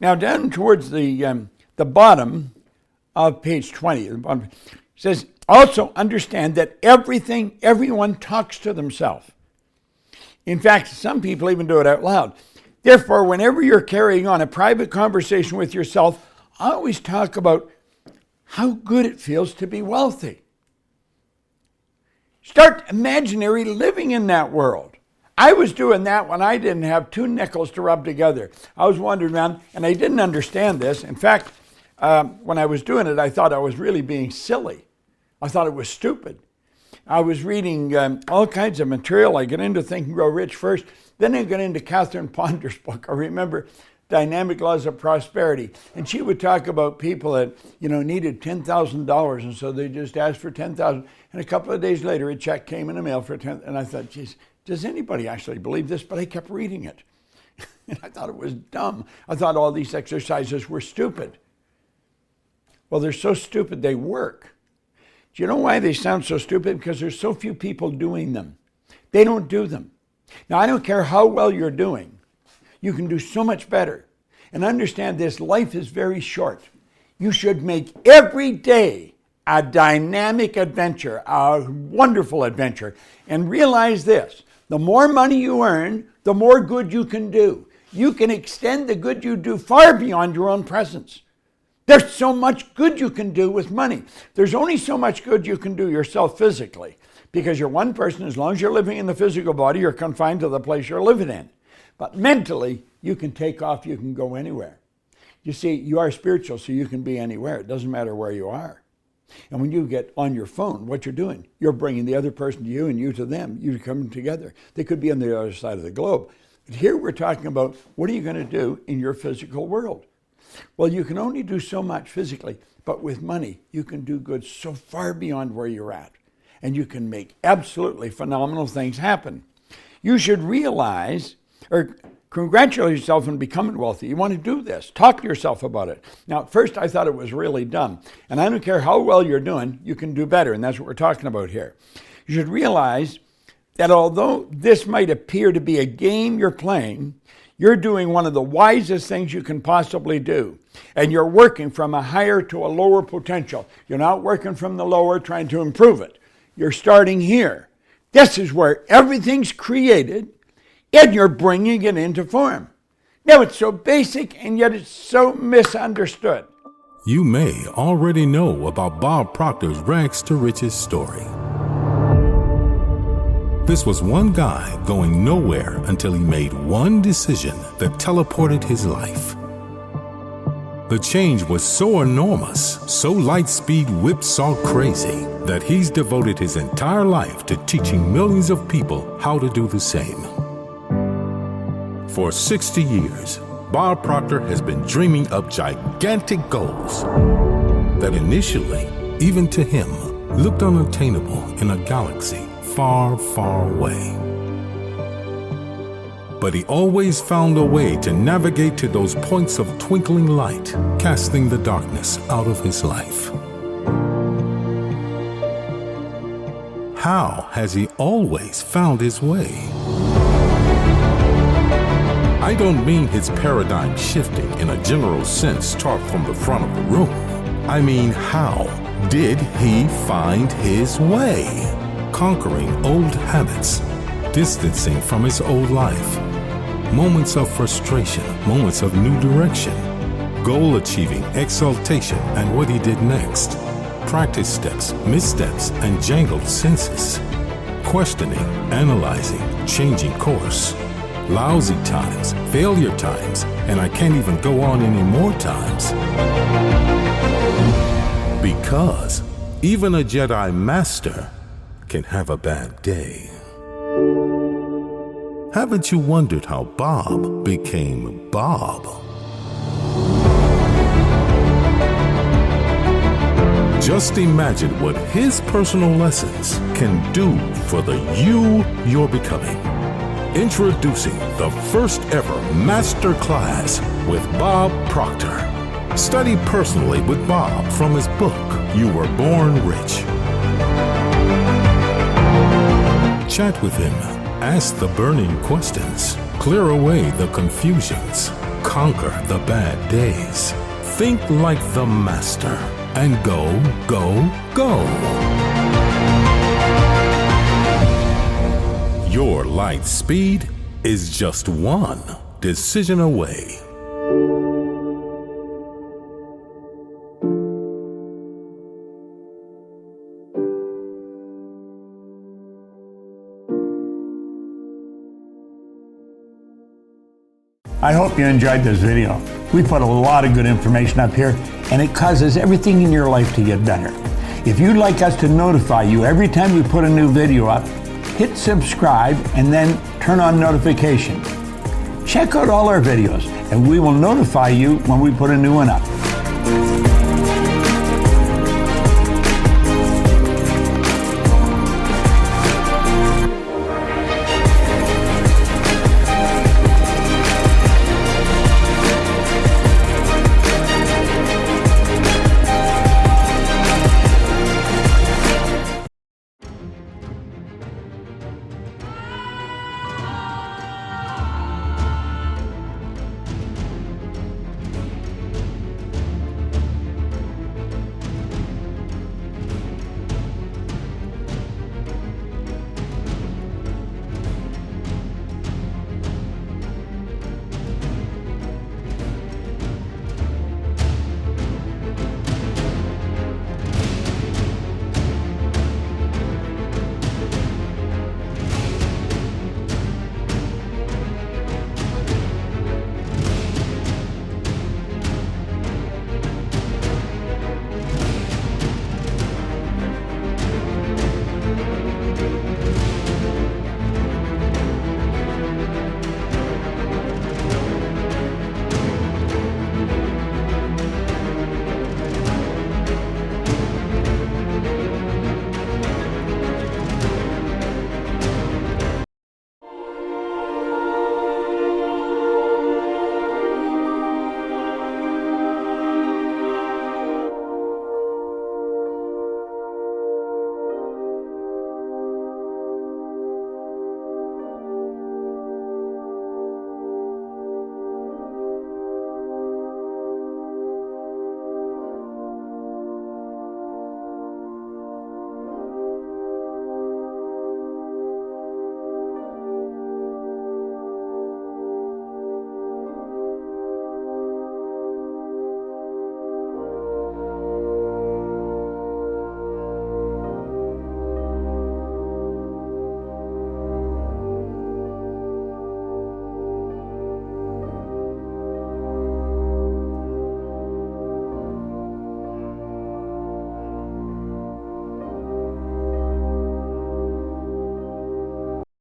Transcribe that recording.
Now, down towards the bottom of page 20, it says, also understand that everyone talks to themselves. In fact, some people even do it out loud. Therefore, whenever you're carrying on a private conversation with yourself, always talk about how good it feels to be wealthy. Start imaginary living in that world. I was doing that when I didn't have 2 nickels to rub together. I was wandering around, and I didn't understand this. In fact, when I was doing it, I thought I was really being silly. I thought it was stupid. I was reading all kinds of material. I got into Think and Grow Rich first. Then I got into Catherine Ponder's book. I remember Dynamic Laws of Prosperity. And she would talk about people that, needed $10,000. And so they just asked for $10,000. And a couple of days later, a check came in the mail for $10,000. And I thought, geez, does anybody actually believe this? But I kept reading it. And I thought it was dumb. I thought all these exercises were stupid. Well, they're so stupid they work. Do you know why they sound so stupid? Because there's so few people doing them. They don't do them. Now, I don't care how well you're doing. You can do so much better. And understand this, life is very short. You should make every day a dynamic adventure, a wonderful adventure. And realize this, the more money you earn, the more good you can do. You can extend the good you do far beyond your own presence. There's so much good you can do with money. There's only so much good you can do yourself physically, because you're one person. As long as you're living in the physical body, you're confined to the place you're living in. But mentally, you can take off, you can go anywhere. You see, you are spiritual, so you can be anywhere. It doesn't matter where you are. And when you get on your phone, what you're doing, you're bringing the other person to you and you to them. You're coming together. They could be on the other side of the globe. But here we're talking about, what are you going to do in your physical world? Well, you can only do so much physically, but with money, you can do good so far beyond where you're at. And you can make absolutely phenomenal things happen. You should realize, or congratulate yourself on becoming wealthy. You want to do this. Talk to yourself about it. Now, at first, I thought it was really dumb. And I don't care how well you're doing, you can do better. And that's what we're talking about here. You should realize that although this might appear to be a game you're playing, you're doing one of the wisest things you can possibly do. And you're working from a higher to a lower potential. You're not working from the lower trying to improve it. You're starting here. This is where everything's created, and you're bringing it into form. Now, it's so basic, and yet it's so misunderstood. You may already know about Bob Proctor's rags to riches story. This was one guy going nowhere until he made one decision that teleported his life. The change was so enormous, so light-speed whipsaw crazy, that he's devoted his entire life to teaching millions of people how to do the same. For 60 years, Bob Proctor has been dreaming up gigantic goals that initially, even to him, looked unattainable in a galaxy far, far away. But he always found a way to navigate to those points of twinkling light, casting the darkness out of his life. How has he always found his way? I don't mean his paradigm shifting in a general sense taught from the front of the room. I mean, how did he find his way? Conquering old habits, distancing from his old life, moments of frustration, moments of new direction, goal achieving, exaltation, and what he did next, practice steps, missteps, and jangled senses, questioning, analyzing, changing course, lousy times, failure times, and I can't even go on any more times. Because even a Jedi Master can have a bad day. Haven't you wondered how Bob became Bob? Just imagine what his personal lessons can do for the you you're becoming. Introducing the first ever Masterclass with Bob Proctor. Study personally with Bob from his book, You Were Born Rich. Chat with him. Ask the burning questions. Clear away the confusions. conquer the bad days. Think like the master and go, go, go. Your light speed is just one decision away. I hope you enjoyed this video. We put a lot of good information up here, and it causes everything in your life to get better. If you'd like us to notify you every time we put a new video up, hit subscribe and then turn on notifications. Check out all our videos, and we will notify you when we put a new one up.